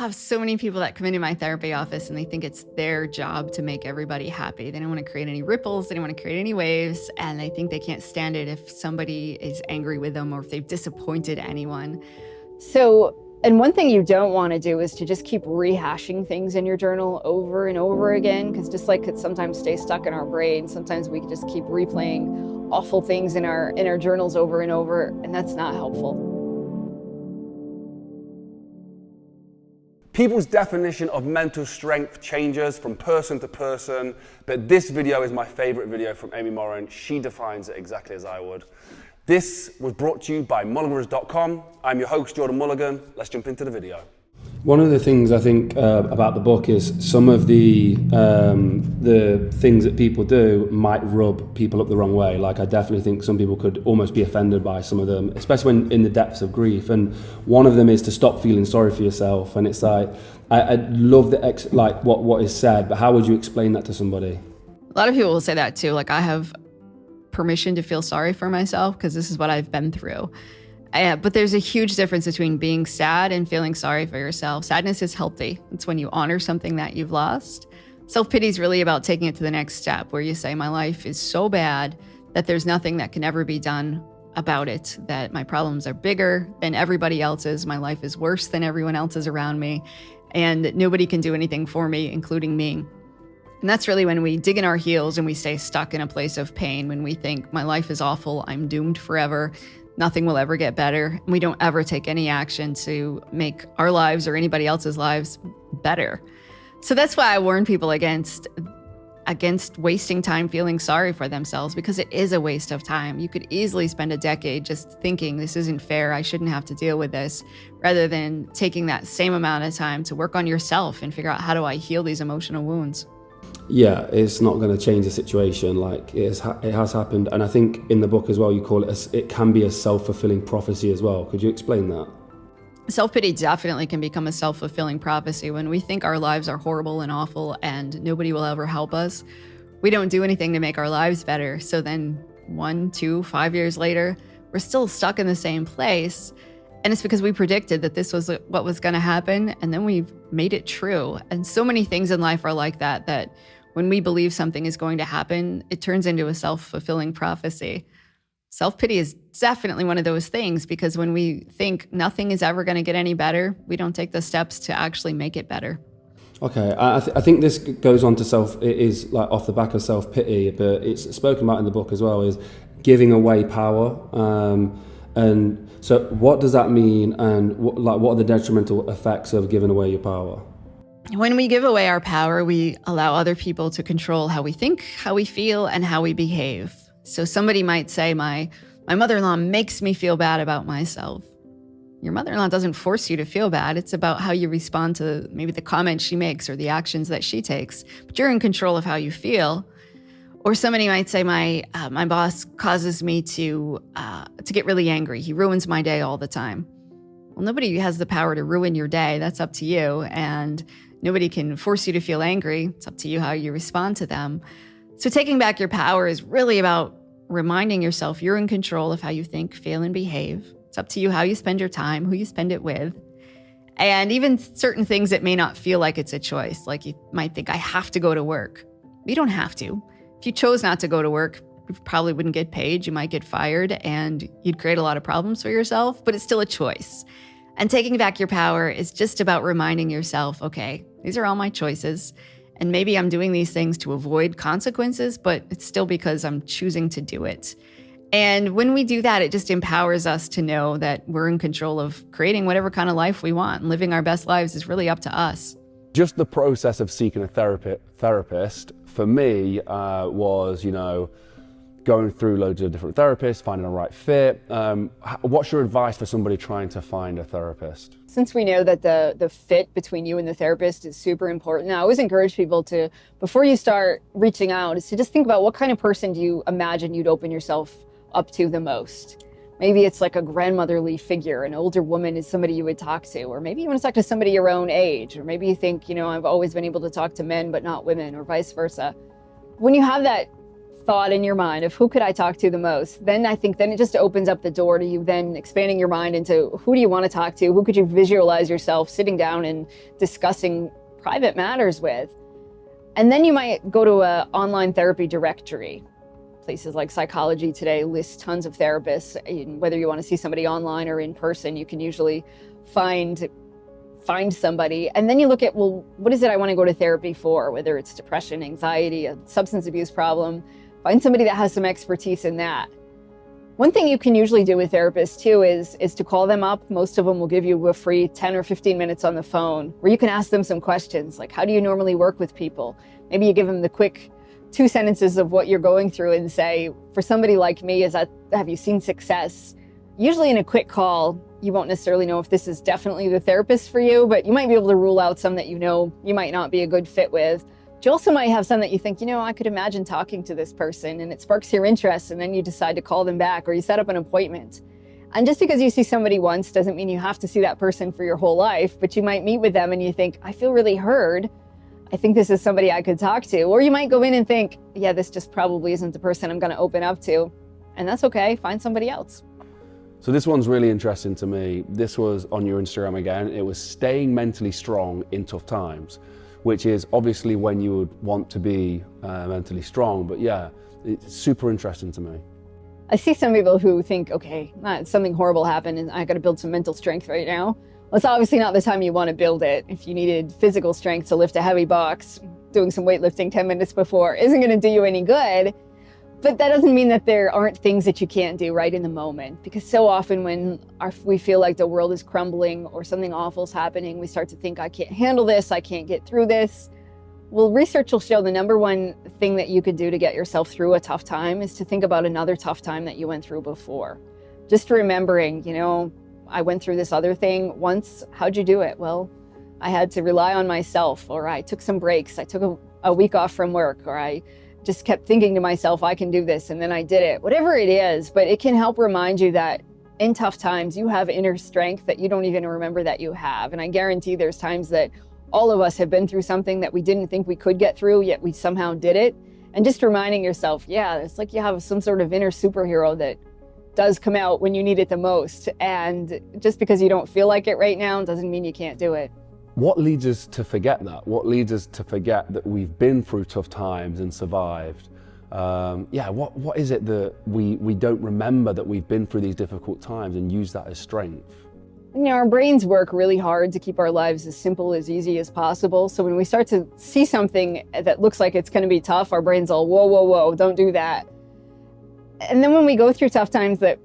I have so many people that come into my therapy office and they think it's their job to make everybody happy. They don't want to create any ripples. They don't want to create any waves. And they think they can't stand it if somebody is angry with them or if they've disappointed anyone. So, and one thing you don't want to do is to just keep rehashing things in your journal over and over again, because just like it sometimes stays stuck in our brain, sometimes we just keep replaying awful things in our journals over and over, and that's not helpful. People's definition of mental strength changes from person to person, but this video is my favorite video from Amy Morin. She defines it exactly as I would. This was brought to you by Mulliganbrothers.com. I'm your host, Jordan Mulligan. Let's jump into the video. One of the things I think about the book is some of the things that people do might rub people up the wrong way. Like I definitely think some people could almost be offended by some of them, especially when in the depths of grief. And one of them is to stop feeling sorry for yourself. And it's like, I love what is said, but how would you explain that to somebody? A lot of people will say that too. Like I have permission to feel sorry for myself because this is what I've been through. But there's a huge difference between being sad and feeling sorry for yourself. Sadness is healthy. It's when you honor something that you've lost. Self-pity is really about taking it to the next step where you say, my life is so bad that there's nothing that can ever be done about it, that my problems are bigger than everybody else's. My life is worse than everyone else's around me, and nobody can do anything for me, including me. And that's really when we dig in our heels and we stay stuck in a place of pain, when we think my life is awful, I'm doomed forever, nothing will ever get better, and we don't ever take any action to make our lives or anybody else's lives better. So that's why I warn people against wasting time feeling sorry for themselves, because it is a waste of time. You could easily spend a decade just thinking this isn't fair, I shouldn't have to deal with this, rather than taking that same amount of time to work on yourself and figure out, how do I heal these emotional wounds? Yeah, it's not going to change the situation. Like it has happened, and I think in the book as well, you call it it can be a self-fulfilling prophecy as well. Could you explain that? Self-pity definitely can become a self-fulfilling prophecy. When we think our lives are horrible and awful and nobody will ever help us, we don't do anything to make our lives better. So then 1, 2, 5 years later, we're still stuck in the same place. And it's because we predicted that this was what was going to happen, and then we've made it true. And so many things in life are like that, that when we believe something is going to happen, it turns into a self-fulfilling prophecy. Self-pity is definitely one of those things, because when we think nothing is ever going to get any better, we don't take the steps to actually make it better. Okay, I think this goes on to it is like off the back of self-pity, but it's spoken about in the book as well, is giving away power. And so what does that mean, and what are the detrimental effects of giving away your power? When we give away our power, we allow other people to control how we think, how we feel, and how we behave. So somebody might say, my mother-in-law makes me feel bad about myself. Your mother-in-law doesn't force you to feel bad. It's about how you respond to maybe the comments she makes or the actions that she takes. But you're in control of how you feel. Or somebody might say, my boss causes me to get really angry. He ruins my day all the time. Well, nobody has the power to ruin your day. That's up to you. And nobody can force you to feel angry. It's up to you how you respond to them. So taking back your power is really about reminding yourself you're in control of how you think, feel, and behave. It's up to you how you spend your time, who you spend it with. And even certain things that may not feel like it's a choice. Like you might think, I have to go to work. You don't have to. If you chose not to go to work, you probably wouldn't get paid. You might get fired and you'd create a lot of problems for yourself, but it's still a choice. And taking back your power is just about reminding yourself, okay, these are all my choices. And maybe I'm doing these things to avoid consequences, but it's still because I'm choosing to do it. And when we do that, it just empowers us to know that we're in control of creating whatever kind of life we want. And living our best lives is really up to us. Just the process of seeking a therapist for me was, going through loads of different therapists, finding a right fit. What's your advice for somebody trying to find a therapist? Since we know that the fit between you and the therapist is super important, I always encourage people to, before you start reaching out, is to just think about what kind of person do you imagine you'd open yourself up to the most. Maybe it's like a grandmotherly figure, an older woman is somebody you would talk to, or maybe you want to talk to somebody your own age, or maybe you think, I've always been able to talk to men but not women, or vice versa. When you have that thought in your mind of who could I talk to the most, then I think then it just opens up the door to you then expanding your mind into who do you want to talk to? Who could you visualize yourself sitting down and discussing private matters with? And then you might go to an online therapy directory. Places like Psychology Today list tons of therapists. Whether you want to see somebody online or in person, you can usually find somebody. And then you look at, well, what is it I want to go to therapy for? Whether it's depression, anxiety, a substance abuse problem, find somebody that has some expertise in that. One thing you can usually do with therapists too is to call them up. Most of them will give you a free 10 or 15 minutes on the phone where you can ask them some questions like, how do you normally work with people? Maybe you give them the quick 2 sentences of what you're going through and say, for somebody like me, have you seen success? Usually in a quick call, you won't necessarily know if this is definitely the therapist for you, but you might be able to rule out some that you know you might not be a good fit with. But you also might have some that you think, I could imagine talking to this person, and it sparks your interest, and then you decide to call them back or you set up an appointment. And just because you see somebody once doesn't mean you have to see that person for your whole life, but you might meet with them and you think, I feel really heard. I think this is somebody I could talk to. Or you might go in and think, yeah, this just probably isn't the person I'm going to open up to. And that's okay. Find somebody else. So this one's really interesting to me. This was on your Instagram again. It was staying mentally strong in tough times, which is obviously when you would want to be mentally strong. But yeah, it's super interesting to me. I see some people who think, okay, something horrible happened and I got to build some mental strength right now. Well, it's obviously not the time you want to build it. If you needed physical strength to lift a heavy box, doing some weightlifting 10 minutes before isn't going to do you any good. But that doesn't mean that there aren't things that you can't do right in the moment. Because so often when we feel like the world is crumbling or something awful is happening, we start to think, I can't handle this, I can't get through this. Well, research will show the number one thing that you could do to get yourself through a tough time is to think about another tough time that you went through before. Just remembering, I went through this other thing once. How'd you do it? Well, I had to rely on myself, or I took some breaks. I took a week off from work, or I just kept thinking to myself, I can do this, and then I did it. Whatever it is, but it can help remind you that in tough times, you have inner strength that you don't even remember that you have. And I guarantee there's times that all of us have been through something that we didn't think we could get through, yet we somehow did it. And just reminding yourself, yeah, it's like you have some sort of inner superhero that does come out when you need it the most. And just because you don't feel like it right now doesn't mean you can't do it. What leads us to forget that? What leads us to forget that we've been through tough times and survived? What is it that we don't remember that we've been through these difficult times and use that as strength? Our brains work really hard to keep our lives as simple, as easy as possible. So when we start to see something that looks like it's going to be tough, our brain's all, whoa, whoa, whoa, don't do that. And then when we go through tough times that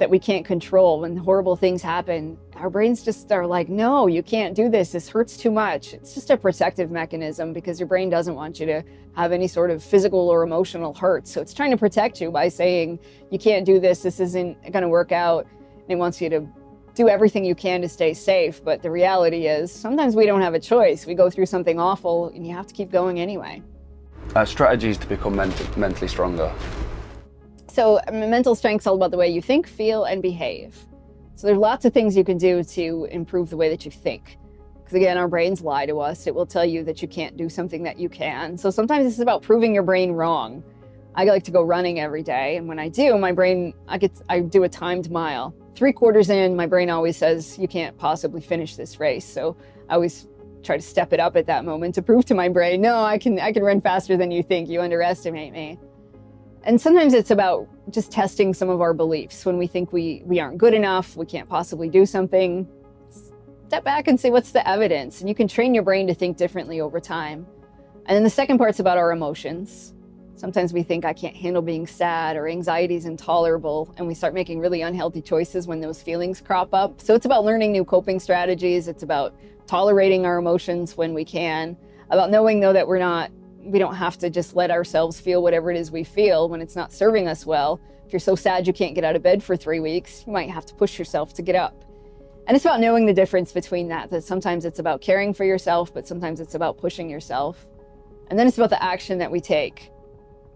we can't control, when horrible things happen, our brains just are like, no, you can't do this. This hurts too much. It's just a protective mechanism because your brain doesn't want you to have any sort of physical or emotional hurt. So it's trying to protect you by saying, you can't do this. This isn't going to work out. And it wants you to do everything you can to stay safe. But the reality is sometimes we don't have a choice. We go through something awful and you have to keep going anyway. Strategies to become mentally stronger. So mental strength's all about the way you think, feel, and behave. So there's lots of things you can do to improve the way that you think. Because again, our brains lie to us. It will tell you that you can't do something that you can. So sometimes it's about proving your brain wrong. I like to go running every day. And when I do, my brain, I do a timed mile. 3/4 in, my brain always says, you can't possibly finish this race. So I always try to step it up at that moment to prove to my brain, no, I can run faster than you think. You underestimate me. And sometimes it's about just testing some of our beliefs. When we think we aren't good enough, we can't possibly do something, step back and say, what's the evidence? And you can train your brain to think differently over time. And then the second part's about our emotions. Sometimes we think I can't handle being sad, or anxiety is intolerable, and we start making really unhealthy choices when those feelings crop up. So it's about learning new coping strategies. It's about tolerating our emotions when we can, about knowing though that we don't have to just let ourselves feel whatever it is we feel when it's not serving us well. If you're so sad you can't get out of bed for 3 weeks, you might have to push yourself to get up. And it's about knowing the difference between that sometimes it's about caring for yourself, but sometimes it's about pushing yourself. And then it's about the action that we take.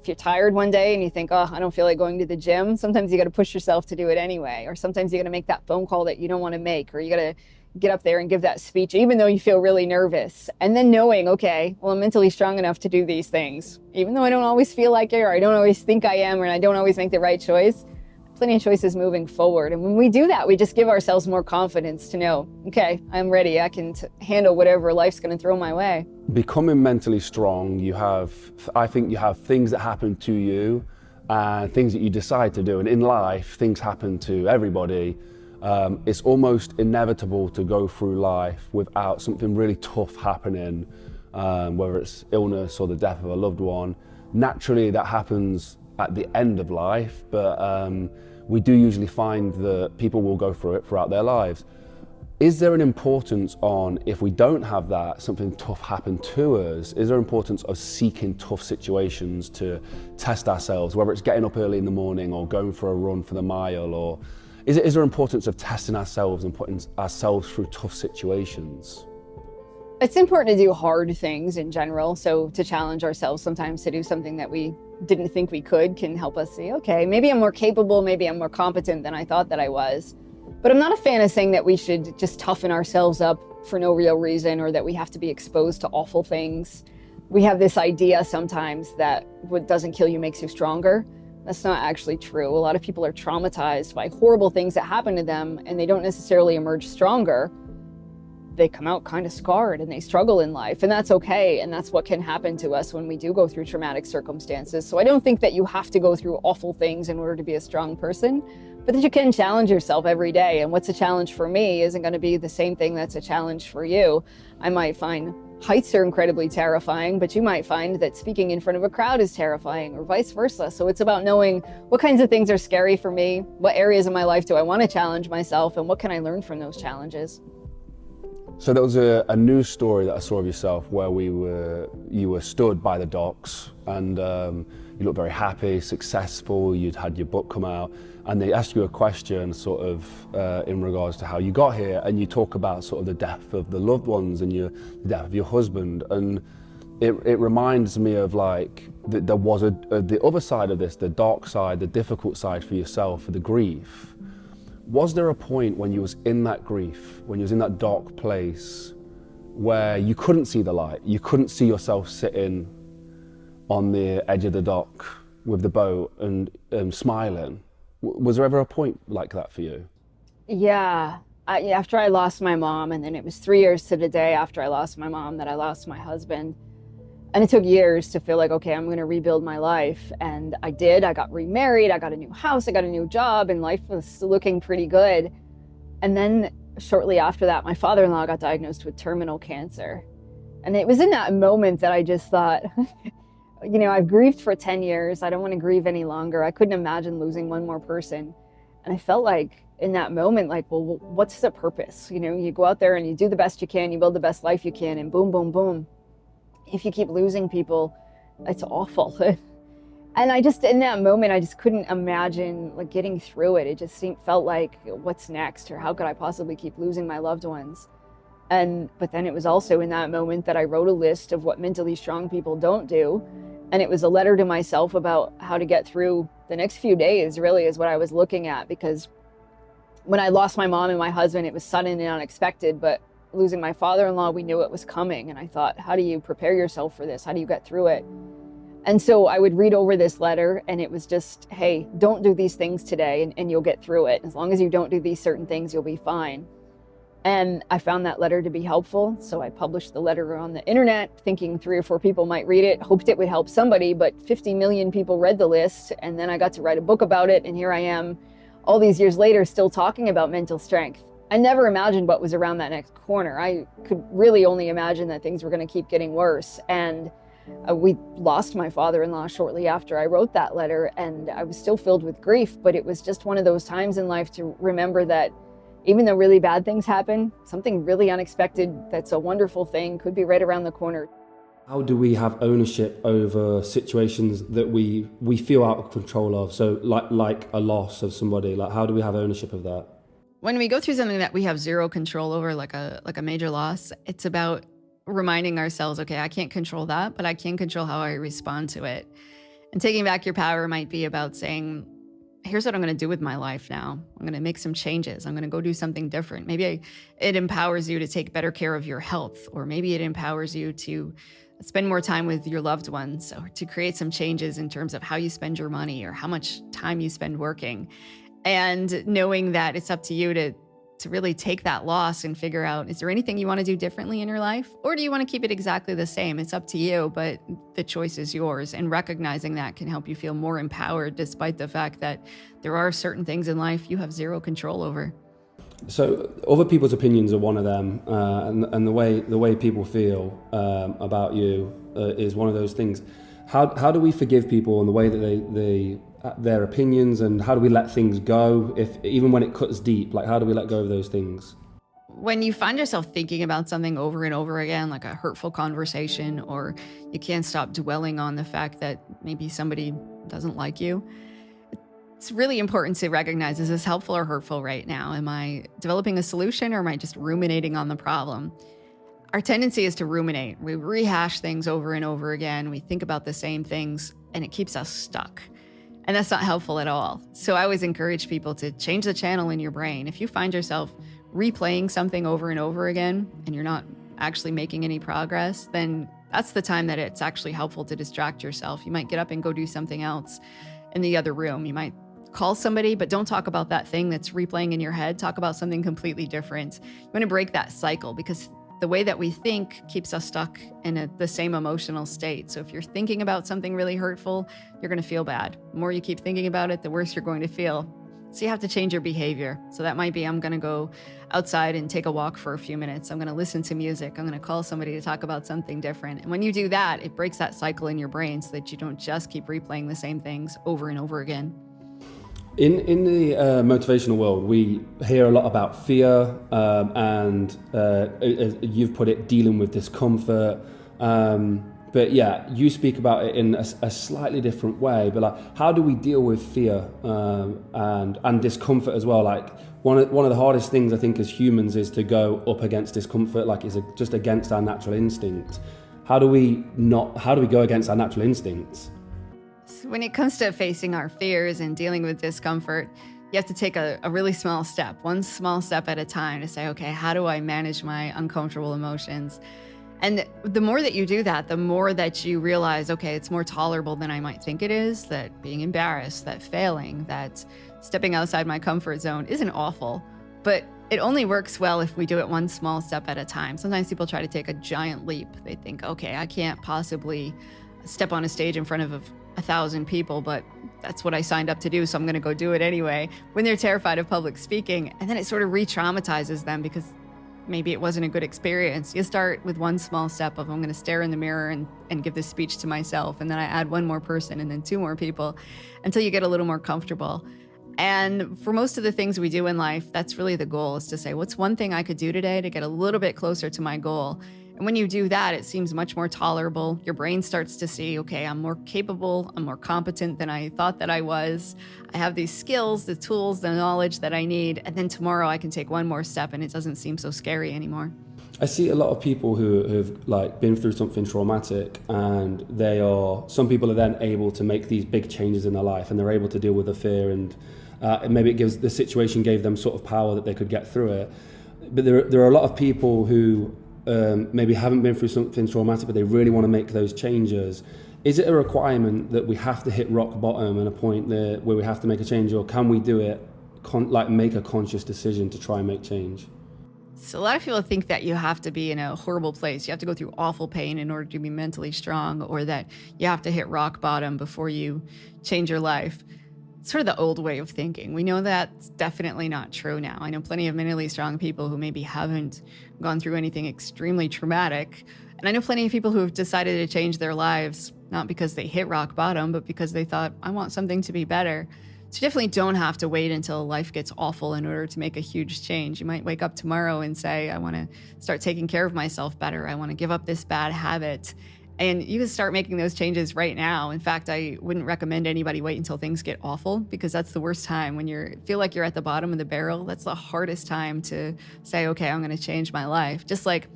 If you're tired one day and you think, oh, I don't feel like going to the gym, sometimes you got to push yourself to do it anyway. Or sometimes you got to make that phone call that you don't want to make, or you got to get up there and give that speech, even though you feel really nervous. And then knowing, okay, well, I'm mentally strong enough to do these things, even though I don't always feel like it, or I don't always think I am, or I don't always make the right choice. Plenty of choices moving forward. And when we do that, we just give ourselves more confidence to know, okay, I'm ready. I can handle whatever life's going to throw my way. Becoming mentally strong, I think you have things that happen to you and things that you decide to do. And in life, things happen to everybody. It's almost inevitable to go through life without something really tough happening, whether it's illness or the death of a loved one. Naturally, that happens at the end of life, but we do usually find that people will go through it throughout their lives. Is there an importance on, if we don't have that, something tough happen to us, is there importance of seeking tough situations to test ourselves, whether it's getting up early in the morning or going for a run for the mile, or is there importance of testing ourselves and putting ourselves through tough situations? It's important to do hard things in general. So to challenge ourselves sometimes to do something that we didn't think we could can help us see, okay, maybe I'm more capable, maybe I'm more competent than I thought that I was. But I'm not a fan of saying that we should just toughen ourselves up for no real reason, or that we have to be exposed to awful things. We have this idea sometimes that what doesn't kill you makes you stronger. That's not actually true. A lot of people are traumatized by horrible things that happen to them, and they don't necessarily emerge stronger. They come out kind of scarred and they struggle in life, and that's okay. And that's what can happen to us when we do go through traumatic circumstances. So I don't think that you have to go through awful things in order to be a strong person, but that you can challenge yourself every day. And what's a challenge for me isn't going to be the same thing that's a challenge for you. I might find heights are incredibly terrifying, but you might find that speaking in front of a crowd is terrifying, or vice versa. So it's about knowing what kinds of things are scary for me, what areas of my life do I want to challenge myself, and what can I learn from those challenges. So there was a news story that I saw of yourself where you were stood by the docks, and you looked very happy, successful, you'd had your book come out, and they asked you a question sort of in regards to how you got here, and you talk about sort of the death of the loved ones and the death of your husband, and it reminds me of like there was the other side of this, the dark side, the difficult side for yourself, for the grief. Was there a point when you was in that grief, when you was in that dark place, where you couldn't see the light, you couldn't see yourself sitting on the edge of the dock with the boat and smiling? Was there ever a point like that for you? Yeah. After I lost my mom, and then it was 3 years to the day after I lost my mom that I lost my husband. And it took years to feel like, okay, I'm going to rebuild my life. And I did. I got remarried. I got a new house. I got a new job, and life was looking pretty good. And then shortly after that, my father-in-law got diagnosed with terminal cancer. And it was in that moment that I just thought, you know, I've grieved for 10 years. I don't want to grieve any longer. I couldn't imagine losing one more person. And I felt like in that moment, like, well, what's the purpose? You know, you go out there and you do the best you can, you build the best life you can, and boom, boom, boom. If you keep losing people, it's awful. And I just, in that moment, I just couldn't imagine like getting through it. It just felt like, what's next? Or how could I possibly keep losing my loved ones? But then it was also in that moment that I wrote a list of what mentally strong people don't do. And it was a letter to myself about how to get through the next few days, really, is what I was looking at. Because when I lost my mom and my husband, it was sudden and unexpected, but losing my father-in-law, we knew it was coming. And I thought, how do you prepare yourself for this? How do you get through it? And so I would read over this letter, and it was just, hey, don't do these things today and you'll get through it. As long as you don't do these certain things, you'll be fine. And I found that letter to be helpful. So I published the letter on the internet, thinking 3 or 4 people might read it, hoped it would help somebody, but 50 million people read the list. And then I got to write a book about it. And here I am all these years later, still talking about mental strength. I never imagined what was around that next corner. I could really only imagine that things were going to keep getting worse. And we lost my father-in-law shortly after I wrote that letter, and I was still filled with grief, but it was just one of those times in life to remember that even though really bad things happen, something really unexpected that's a wonderful thing could be right around the corner. How do we have ownership over situations that we feel out of control of? So like a loss of somebody, like how do we have ownership of that? When we go through something that we have zero control over, like a major loss, it's about reminding ourselves, okay, I can't control that, but I can control how I respond to it. And taking back your power might be about saying, here's what I'm going to do with my life now. I'm going to make some changes. I'm going to go do something different. Maybe it empowers you to take better care of your health, or maybe it empowers you to spend more time with your loved ones, or to create some changes in terms of how you spend your money or how much time you spend working. And knowing that it's up to you to really take that loss and figure out, is there anything you want to do differently in your life? Or do you want to keep it exactly the same? It's up to you, but the choice is yours. And recognizing that can help you feel more empowered, despite the fact that there are certain things in life you have zero control over. So other people's opinions are one of them, and the way people feel about you is one of those things. How do we forgive people in the way that their opinions, and how do we let things go, if even when it cuts deep? Like, how do we let go of those things? When you find yourself thinking about something over and over again, like a hurtful conversation, or you can't stop dwelling on the fact that maybe somebody doesn't like you, it's really important to recognize, is this helpful or hurtful right now? Am I developing a solution, or am I just ruminating on the problem? Our tendency is to ruminate. We rehash things over and over again. We think about the same things, and it keeps us stuck. And that's not helpful at all. So I always encourage people to change the channel in your brain. If you find yourself replaying something over and over again, and you're not actually making any progress, then that's the time that it's actually helpful to distract yourself. You might get up and go do something else in the other room. You might call somebody, but don't talk about that thing that's replaying in your head. Talk about something completely different. You want to break that cycle, because the way that we think keeps us stuck in the same emotional state. So if you're thinking about something really hurtful, you're going to feel bad. The more you keep thinking about it, the worse you're going to feel. So you have to change your behavior. So that might be, I'm going to go outside and take a walk for a few minutes. I'm going to listen to music. I'm going to call somebody to talk about something different. And when you do that, it breaks that cycle in your brain so that you don't just keep replaying the same things over and over again. In the motivational world, we hear a lot about fear, and as you've put it, dealing with discomfort. But yeah, you speak about it in a slightly different way. But like, how do we deal with fear and discomfort as well? Like one of the hardest things I think as humans is to go up against discomfort. Like, it's just against our natural instinct. How do we go against our natural instincts? When it comes to facing our fears and dealing with discomfort, you have to take a really small step, one small step at a time, to say, okay, how do I manage my uncomfortable emotions? And the more that you do that, the more that you realize, okay, it's more tolerable than I might think it is, that being embarrassed, that failing, that stepping outside my comfort zone isn't awful, but it only works well if we do it one small step at a time. Sometimes people try to take a giant leap. They think, okay, I can't possibly step on a stage in front of 1,000 people, but that's what I signed up to do, so I'm going to go do it anyway, when they're terrified of public speaking. And then it sort of re-traumatizes them because maybe it wasn't a good experience. You start with one small step of, I'm going to stare in the mirror and give this speech to myself, and then I add one more person and then two more people until you get a little more comfortable. And for most of the things we do in life, that's really the goal, is to say, what's one thing I could do today to get a little bit closer to my goal? And when you do that, it seems much more tolerable. Your brain starts to see, okay, I'm more capable, I'm more competent than I thought that I was. I have these skills, the tools, the knowledge that I need. And then tomorrow I can take one more step and it doesn't seem so scary anymore. I see a lot of people who have like been through something traumatic, and some people are then able to make these big changes in their life, and they're able to deal with the fear, and maybe the situation gave them sort of power that they could get through it. But there are a lot of people who maybe haven't been through something traumatic, but they really want to make those changes. Is it a requirement that we have to hit rock bottom and a point there where we have to make a change, or can we do it, make a conscious decision to try and make change? So a lot of people think that you have to be in a horrible place. You have to go through awful pain in order to be mentally strong, or that you have to hit rock bottom before you change your life. It's sort of the old way of thinking. We know that's definitely not true now. I know plenty of mentally strong people who maybe haven't gone through anything extremely traumatic. And I know plenty of people who have decided to change their lives, not because they hit rock bottom, but because they thought, I want something to be better. So you definitely don't have to wait until life gets awful in order to make a huge change. You might wake up tomorrow and say, I want to start taking care of myself better. I want to give up this bad habit. And you can start making those changes right now. In fact, I wouldn't recommend anybody wait until things get awful, because that's the worst time. When you feel like you're at the bottom of the barrel, that's the hardest time to say, okay, I'm going to change my life. Just like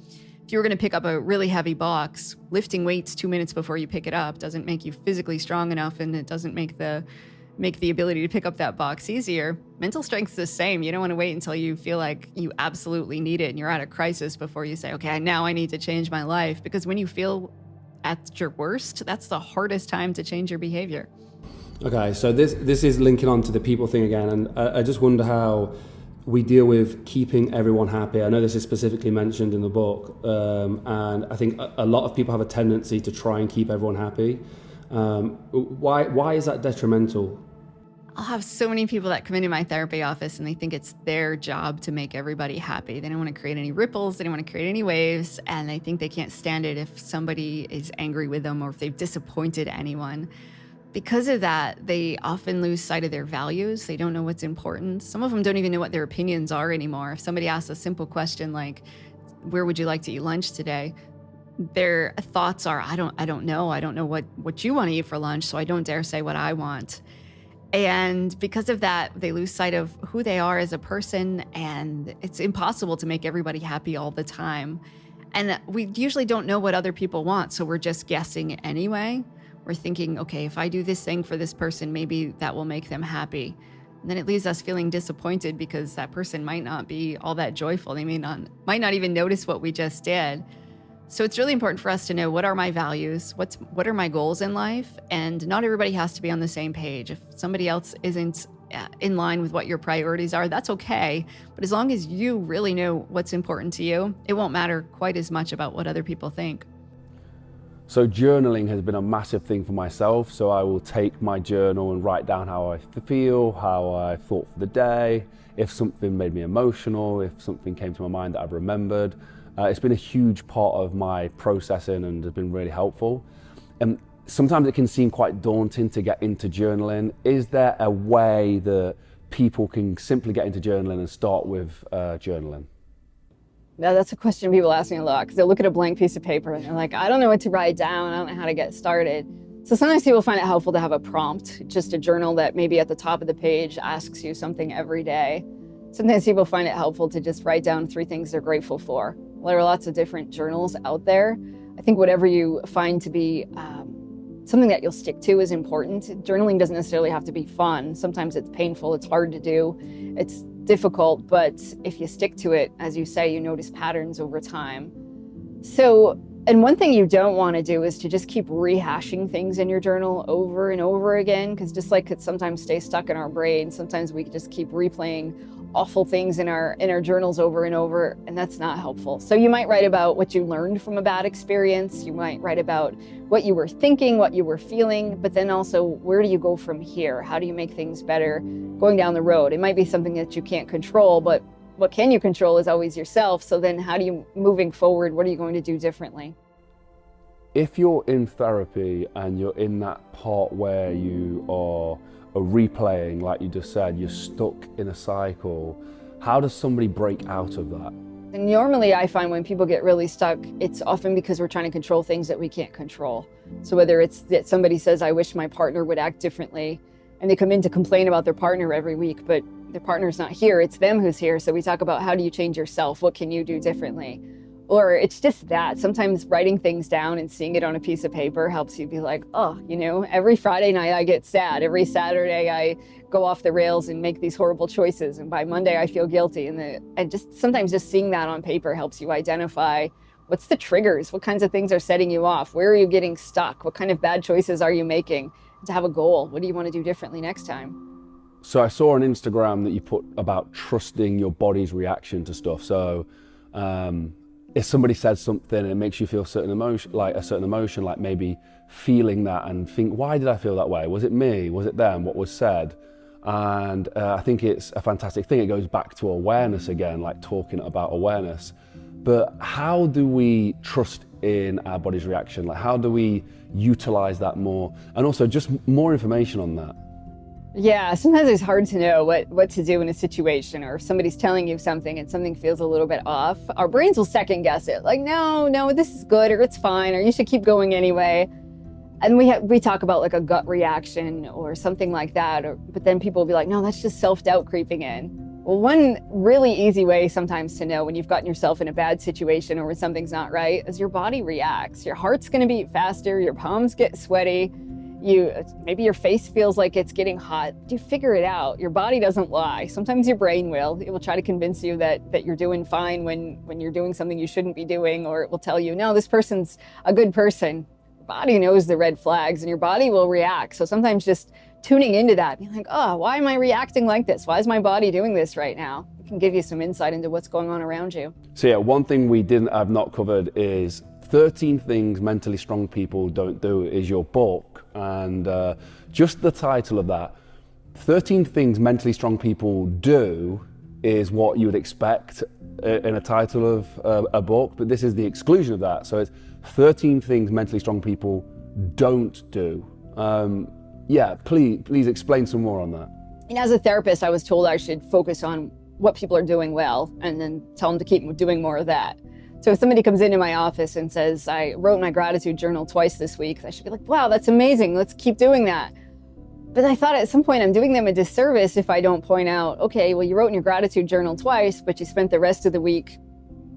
if you were going to pick up a really heavy box, lifting weights 2 minutes before you pick it up doesn't make you physically strong enough, and it doesn't make the make the ability to pick up that box easier. Mental strength's the same. You don't want to wait until you feel like you absolutely need it and you're at a crisis before you say, okay, now I need to change my life. Because when you feel at your worst, that's the hardest time to change your behavior. Okay, so this is linking on to the people thing again, and I just wonder how we deal with keeping everyone happy. I know this is specifically mentioned in the book, and I think a lot of people have a tendency to try and keep everyone happy. Why is that detrimental? I'll have so many people that come into my therapy office and they think it's their job to make everybody happy. They don't want to create any ripples, they don't want to create any waves, and they think they can't stand it if somebody is angry with them or if they've disappointed anyone. Because of that, they often lose sight of their values. They don't know what's important. Some of them don't even know what their opinions are anymore. If somebody asks a simple question like, where would you like to eat lunch today? Their thoughts are, I don't know. I don't know what you want to eat for lunch, so I don't dare say what I want. And because of that, they lose sight of who they are as a person, and it's impossible to make everybody happy all the time. And we usually don't know what other people want, so we're just guessing anyway. We're thinking, okay, if I do this thing for this person, maybe that will make them happy. And then it leaves us feeling disappointed because that person might not be all that joyful. They might not even notice what we just did. So it's really important for us to know, what are my values? What are my goals in life? And not everybody has to be on the same page. If somebody else isn't in line with what your priorities are, that's okay. But as long as you really know what's important to you, it won't matter quite as much about what other people think. So journaling has been a massive thing for myself. So I will take my journal and write down how I feel, how I thought for the day, if something made me emotional, if something came to my mind that I've remembered. It's been a huge part of my processing and has been really helpful. And sometimes it can seem quite daunting to get into journaling. Is there a way that people can simply get into journaling and start with journaling? Now, that's a question people ask me a lot, because they'll look at a blank piece of paper and they're like, I don't know what to write down. I don't know how to get started. So sometimes people find it helpful to have a prompt, just a journal that maybe at the top of the page asks you something every day. Sometimes people find it helpful to just write down 3 things they're grateful for. Well, there are lots of different journals out there. I think whatever you find to be something that you'll stick to is important. Journaling doesn't necessarily have to be fun. Sometimes it's painful, it's hard to do, it's difficult, but if you stick to it, as you say, you notice patterns over time. So, and one thing you don't want to do is to just keep rehashing things in your journal over and over again, because just like it sometimes stays stuck in our brain, sometimes we just keep replaying awful things in our journals over and over, and that's not helpful. So you might write about what you learned from a bad experience, you might write about what you were thinking, what you were feeling, but then also, where do you go from here? How do you make things better going down the road? It might be something that you can't control, but what can you control is always yourself. So then how do you, moving forward, what are you going to do differently? If you're in therapy and you're in that part where you are replaying, like you just said, you're stuck in a cycle, how does somebody break out of that? And normally I find when people get really stuck, it's often because we're trying to control things that we can't control. So whether it's that somebody says, I wish my partner would act differently, and they come in to complain about their partner every week, but their partner's not here, it's them who's here. So we talk about, how do you change yourself? What can you do differently? Or it's just that. Sometimes writing things down and seeing it on a piece of paper helps you be like, oh, you know, every Friday night I get sad. Every Saturday I go off the rails and make these horrible choices. And by Monday I feel guilty. And just sometimes just seeing that on paper helps you identify what's the triggers, what kinds of things are setting you off, where are you getting stuck, what kind of bad choices are you making, to have a goal. What do you want to do differently next time? So I saw on Instagram that you put about trusting your body's reaction to stuff. So if somebody says something and it makes you feel a certain emotion, like maybe feeling that and think, why did I feel that way? Was it me? Was it them? What was said? And I think it's a fantastic thing. It goes back to awareness again, like talking about awareness. But how do we trust in our body's reaction? Like, how do we utilize that more? And also just more information on that. Yeah, sometimes it's hard to know what to do in a situation, or if somebody's telling you something and something feels a little bit off, our brains will second guess it. Like, no, this is good, or it's fine, or you should keep going anyway. And we talk about like a gut reaction or something like that, but then people will be like, no, that's just self-doubt creeping in. Well, one really easy way sometimes to know when you've gotten yourself in a bad situation or when something's not right is your body reacts. Your heart's gonna beat faster, your palms get sweaty, Maybe your face feels like it's getting hot. You figure it out. Your body doesn't lie. Sometimes your brain will. It will try to convince you that you're doing fine when you're doing something you shouldn't be doing, or it will tell you, no, this person's a good person. Your body knows the red flags and your body will react. So sometimes just tuning into that, being like, oh, why am I reacting like this? Why is my body doing this right now? It can give you some insight into what's going on around you. So yeah, one thing I've not covered is 13 things mentally strong people don't do is your book. And just the title of that, 13 things mentally strong people do, is what you would expect in a title of a book, but this is the exclusion of that. So it's 13 things mentally strong people don't do. Yeah, please explain some more on that. And as a therapist, I was told I should focus on what people are doing well and then tell them to keep doing more of that. So if somebody comes into my office and says, I wrote my gratitude journal twice this week, I should be like, wow, that's amazing. Let's keep doing that. But I thought at some point I'm doing them a disservice if I don't point out, okay, well, you wrote in your gratitude journal twice, but you spent the rest of the week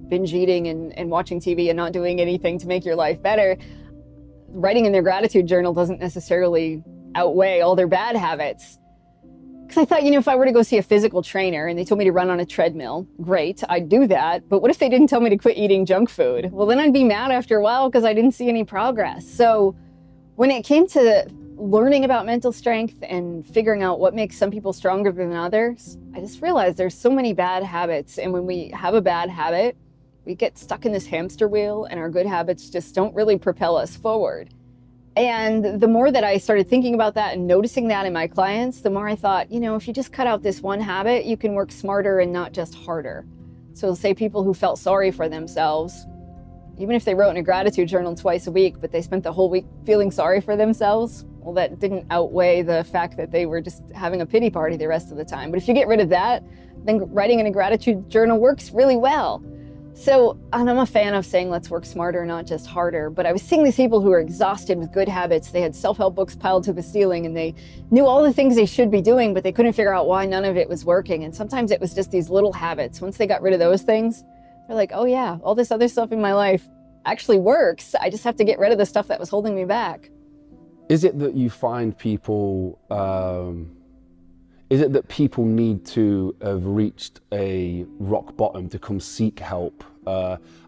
binge eating and watching TV and not doing anything to make your life better. Writing in their gratitude journal doesn't necessarily outweigh all their bad habits. Because I thought, if I were to go see a physical trainer and they told me to run on a treadmill, great, I'd do that. But what if they didn't tell me to quit eating junk food? Well, then I'd be mad after a while because I didn't see any progress. So when it came to learning about mental strength and figuring out what makes some people stronger than others, I just realized there's so many bad habits. And when we have a bad habit, we get stuck in this hamster wheel and our good habits just don't really propel us forward. And the more that I started thinking about that and noticing that in my clients, the more I thought, if you just cut out this one habit, you can work smarter and not just harder. So say people who felt sorry for themselves, even if they wrote in a gratitude journal twice a week, but they spent the whole week feeling sorry for themselves, well, that didn't outweigh the fact that they were just having a pity party the rest of the time. But if you get rid of that, then writing in a gratitude journal works really well. So, and I'm a fan of saying, let's work smarter, not just harder. But I was seeing these people who were exhausted with good habits. They had self-help books piled to the ceiling and they knew all the things they should be doing, but they couldn't figure out why none of it was working. And sometimes it was just these little habits. Once they got rid of those things, they're like, oh yeah, all this other stuff in my life actually works. I just have to get rid of the stuff that was holding me back. Is it that you find people, is it that people need to have reached a rock bottom to come seek help?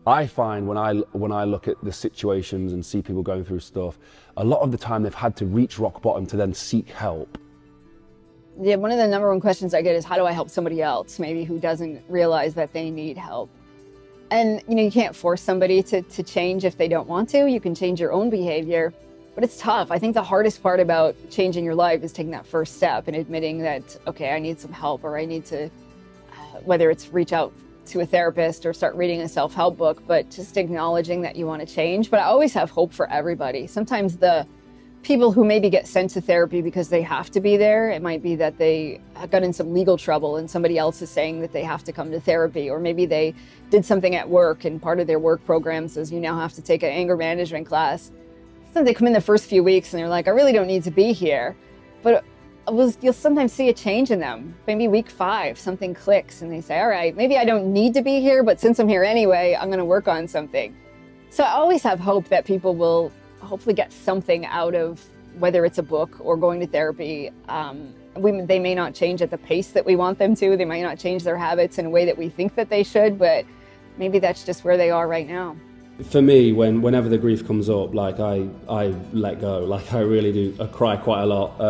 I find when I look at the situations and see people going through stuff, a lot of the time they've had to reach rock bottom to then seek help. Yeah, one of the number one questions I get is, how do I help somebody else, maybe who doesn't realize that they need help? And you can't force somebody to change if they don't want to. You can change your own behavior. But it's tough. I think the hardest part about changing your life is taking that first step and admitting that, okay, I need some help, or I need to, whether it's reach out to a therapist or start reading a self-help book, but just acknowledging that you want to change. But I always have hope for everybody. Sometimes the people who maybe get sent to therapy because they have to be there, it might be that they got in some legal trouble and somebody else is saying that they have to come to therapy, or maybe they did something at work and part of their work program says you now have to take an anger management class. So they come in the first few weeks and they're like, I really don't need to be here. But you'll sometimes see a change in them. Maybe week 5, something clicks and they say, all right, maybe I don't need to be here, but since I'm here anyway, I'm going to work on something. So I always have hope that people will hopefully get something out of whether it's a book or going to therapy. They may not change at the pace that we want them to. They might not change their habits in a way that we think that they should, but maybe that's just where they are right now. For me, whenever the grief comes up, like I let go, like I really do. I cry quite a lot,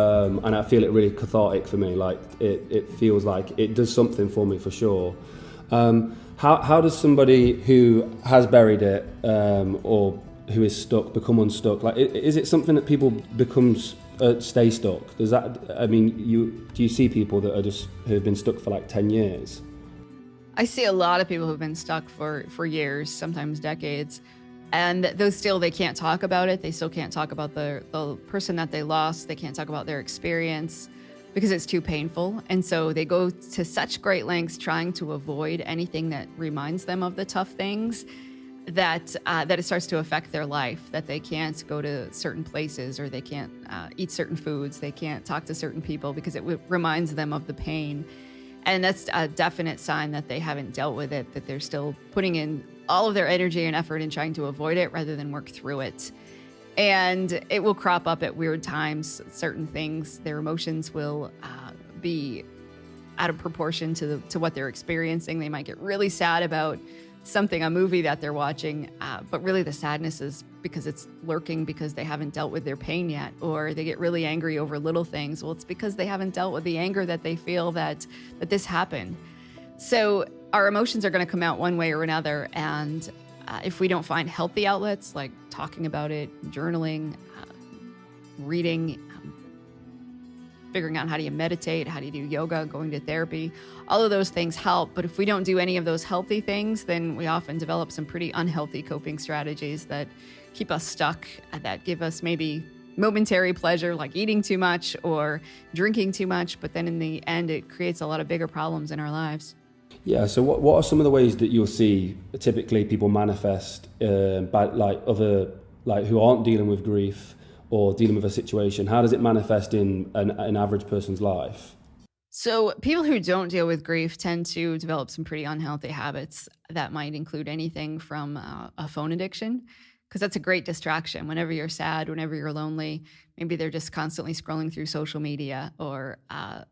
and I feel it really cathartic for me. Like it feels like it does something for me for sure. How does somebody who has buried it or who is stuck become unstuck? Like, is it something that people stay stuck? Does that? I mean, do you see people that who have been stuck for like 10 years? I see a lot of people who've been stuck for years, sometimes decades, and they can't talk about it. They still can't talk about the person that they lost. They can't talk about their experience because it's too painful. And so they go to such great lengths trying to avoid anything that reminds them of the tough things that it starts to affect their life, that they can't go to certain places or they can't eat certain foods. They can't talk to certain people because it reminds them of the pain. And that's a definite sign that they haven't dealt with it, that they're still putting in all of their energy and effort in trying to avoid it rather than work through it. And it will crop up at weird times, certain things. Their emotions will be out of proportion to what they're experiencing. They might get really sad about something, a movie that they're watching, but really the sadness is because it's lurking because they haven't dealt with their pain yet, or they get really angry over little things. Well, it's because they haven't dealt with the anger that they feel that this happened. So our emotions are going to come out one way or another, and if we don't find healthy outlets like talking about it, journaling, reading, figuring out how do you meditate, how do you do yoga, going to therapy, all of those things help. But if we don't do any of those healthy things, then we often develop some pretty unhealthy coping strategies that keep us stuck, that give us maybe momentary pleasure like eating too much or drinking too much, but then in the end it creates a lot of bigger problems in our lives. Yeah, so what are some of the ways that you'll see typically people manifest by who aren't dealing with grief or dealing with a situation? How does it manifest in an average person's life? So people who don't deal with grief tend to develop some pretty unhealthy habits that might include anything from a phone addiction, because that's a great distraction. Whenever you're sad, whenever you're lonely, maybe they're just constantly scrolling through social media or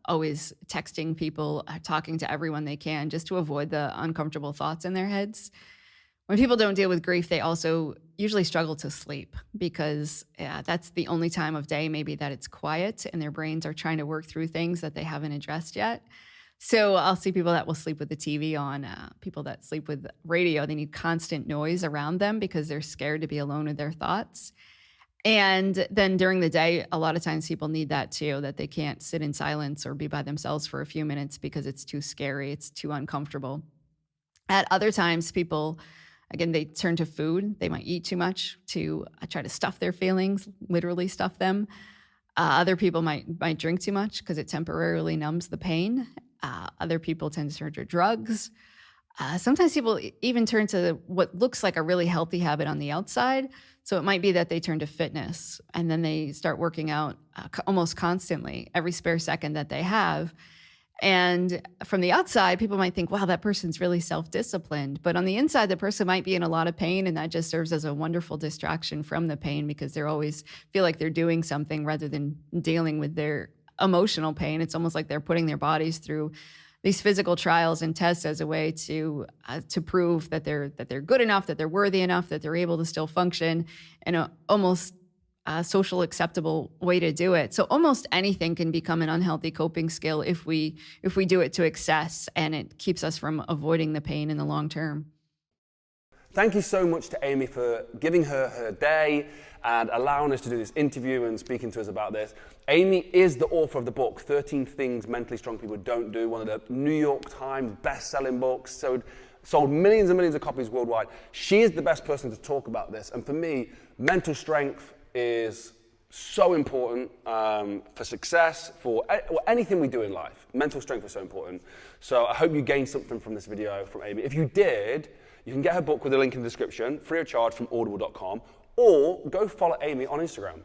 always texting people, talking to everyone they can just to avoid the uncomfortable thoughts in their heads. When people don't deal with grief, they also usually struggle to sleep because that's the only time of day maybe that it's quiet and their brains are trying to work through things that they haven't addressed yet. So I'll see people that will sleep with the TV on, people that sleep with radio. They need constant noise around them because they're scared to be alone with their thoughts. And then during the day, a lot of times people need that too, that they can't sit in silence or be by themselves for a few minutes because it's too scary, it's too uncomfortable. At other times, people, again, they turn to food. They might eat too much to try to stuff their feelings, literally stuff them. Other people might drink too much because it temporarily numbs the pain. Other people tend to turn to drugs. Sometimes people even turn to what looks like a really healthy habit on the outside. So it might be that they turn to fitness and then they start working out almost constantly, every spare second that they have. And from the outside, people might think, wow, that person's really self-disciplined. But on the inside, the person might be in a lot of pain, and that just serves as a wonderful distraction from the pain because they always feel like they're doing something rather than dealing with their emotional pain. It's almost like they're putting their bodies through these physical trials and tests as a way to prove that they're good enough, that they're worthy enough, that they're able to still function in a almost social acceptable way to do it. So almost anything can become an unhealthy coping skill if we do it to excess, and it keeps us from avoiding the pain in the long term. Thank you so much to Amy for giving her day and allowing us to do this interview and speaking to us about this. Amy is the author of the book, 13 Things Mentally Strong People Don't Do, one of the New York Times best-selling books, sold millions and millions of copies worldwide. She is the best person to talk about this. And for me, mental strength is so important for success, for anything we do in life. Mental strength is so important. So I hope you gained something from this video from Amy. If you did, you can get her book with a link in the description, free of charge from audible.com, or go follow Amy on Instagram.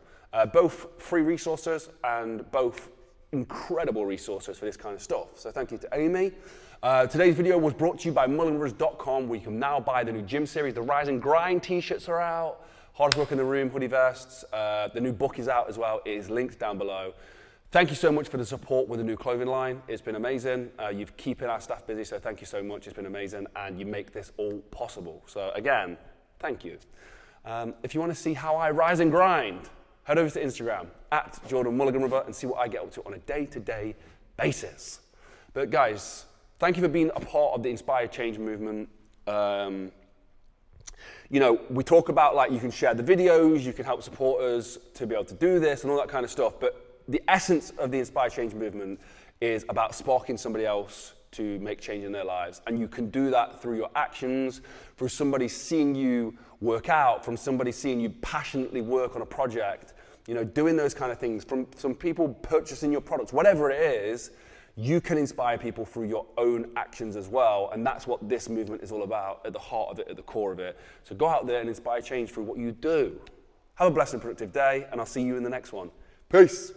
Both free resources and both incredible resources for this kind of stuff. So thank you to Amy. Today's video was brought to you by Mulliganbrothers.com, where you can now buy the new gym series. The Rise and Grind t-shirts are out. Hardest Work in the Room hoodie vests. The new book is out as well. It is linked down below. Thank you so much for the support with the new clothing line. It's been amazing. You've keeping our staff busy, so thank you so much. It's been amazing, and you make this all possible. So again, thank you. If you want to see how I rise and grind, head over to Instagram @JordanMulliganBrother and see what I get up to on a day-to-day basis. But guys, thank you for being a part of the Inspired Change movement. You know, we talk about like you can share the videos, you can help support us to be able to do this and all that kind of stuff. But the essence of the Inspired Change movement is about sparking somebody else to make change in their lives. And you can do that through your actions, through somebody seeing you work out, from somebody seeing you passionately work on a project, you know, doing those kind of things, from some people purchasing your products, whatever it is. You can inspire people through your own actions as well, and that's what this movement is all about, at the heart of it, at the core of it. So go out there and inspire change through what you do. Have a blessed and productive day, and I'll see you in the next one. Peace.